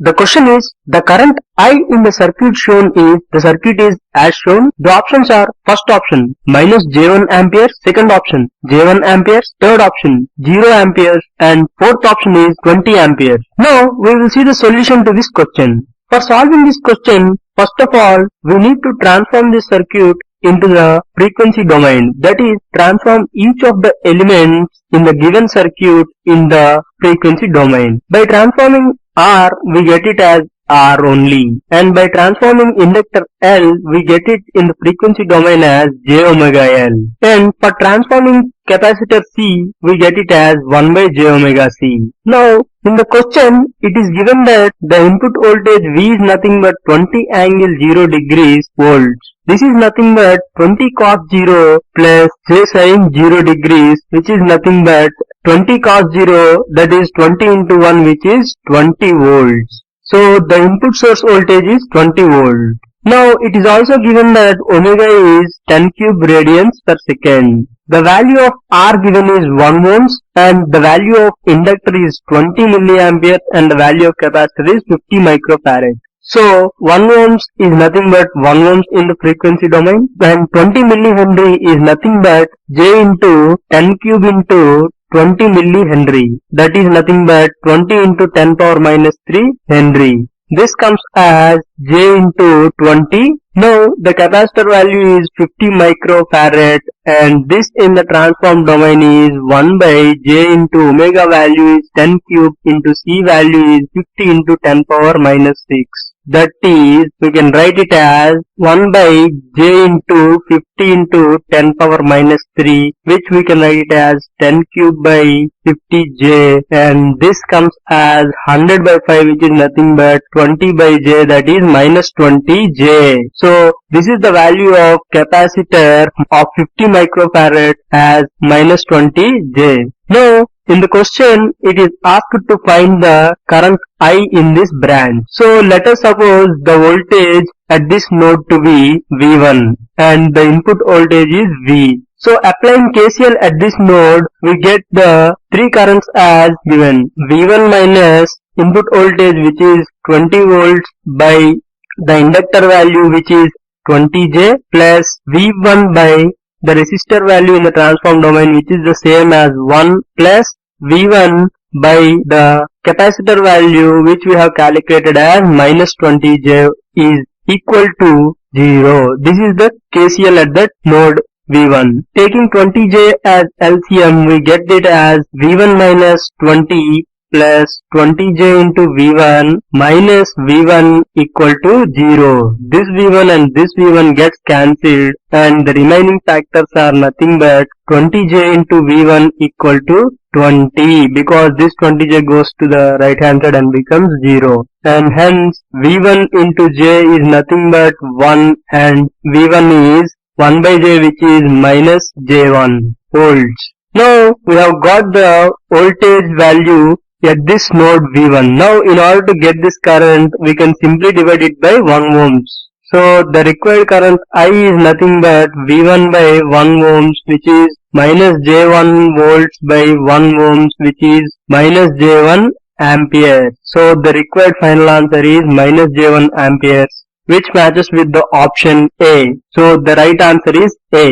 The question is, the current I in the circuit shown is, the circuit is as shown. The options are, first option minus J1 amperes, second option J1 amperes, third option 0 amperes, and fourth option is 20 amperes. Now we will see the solution to this question. For solving this question, first of all, we need to transform this circuit into the frequency domain. That is, transform each of the elements in the given circuit in the frequency domain. By transforming R, we get it as R only. And by transforming inductor L, we get it in the frequency domain as J omega L. And for transforming capacitor C, we get it as 1 by J omega C. Now, in the question, it is given that the input voltage V is nothing but 20 angle 0 degrees volts. This is nothing but 20 cos 0 plus J sin 0 degrees, which is nothing but 20 cos 0, that is 20 into 1, which is 20 volts. So the input source voltage is 20 volts. Now it is also given that omega is 10 cube radians per second. The value of R given is 1 ohms and the value of inductor is 20 milliampere and the value of capacitor is 50 microfarad. So 1 ohms is nothing but 1 ohms in the frequency domain and 20 millihenry is nothing but J into 10 cube into 20 millihenry. That is nothing but 20 into 10 power minus 3 Henry. This comes as J into 20. Now the capacitor value is 50 microfarad and this in the transform domain is 1 by J into omega value is 10 cube into C value is 50 into 10 power minus 6. That is, we can write it as 1 by J into 50 into 10 power minus 3, which we can write it as 10 cube by 50J, and this comes as 100 by 5, which is nothing but 20 by J, that is minus 20J. So this is the value of capacitor of 50 microfarad as minus 20J. Now, in the question, it is asked to find the current I in this branch. So let us suppose the voltage at this node to be V1 and the input voltage is V. So applying KCL at this node, we get the three currents as given. V1 minus input voltage, which is 20 volts, by the inductor value, which is 20J, plus V1 by the resistor value in the transform domain, which is the same as 1, plus V1 by the capacitor value, which we have calculated as minus 20J, is equal to 0. This is the KCL at that node V1. Taking 20J as LCM, we get it as V1 minus 20 plus 20J into V1 minus V1 equal to 0. This V1 and this V1 gets cancelled and the remaining factors are nothing but 20J into V1 equal to 20, because this 20J goes to the right hand side and becomes 0. And hence V1 into J is nothing but 1 and V1 is 1 by J, which is minus J1 volts. Now we have got the voltage value at this node V1. Now in order to get this current, we can simply divide it by 1 ohms. So the required current I is nothing but V1 by 1 ohms, which is minus J1 volts by 1 ohms, which is minus J1 ampere. So the required final answer is minus J1 amperes, which matches with the option A. So the right answer is A.